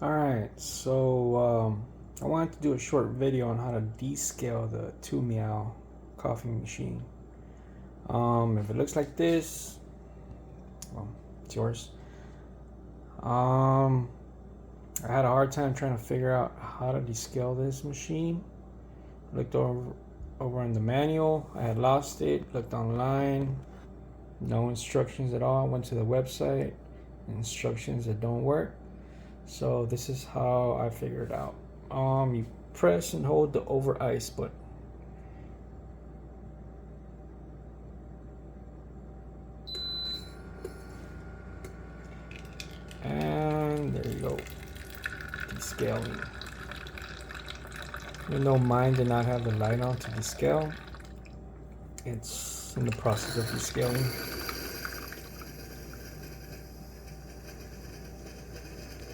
Alright, so I wanted to do a short video on how to descale the TwoMeow coffee machine. If it looks like this, well, it's yours. I had a hard time trying to figure out how to descale this machine. Looked over in the manual, I had lost it, looked online, no instructions at all. Went to the website, instructions that don't work. So this is how I figured out. You press and hold the over ice button. And there you go. Descaling. Even though mine did not have the light on to descale, it's in the process of descaling.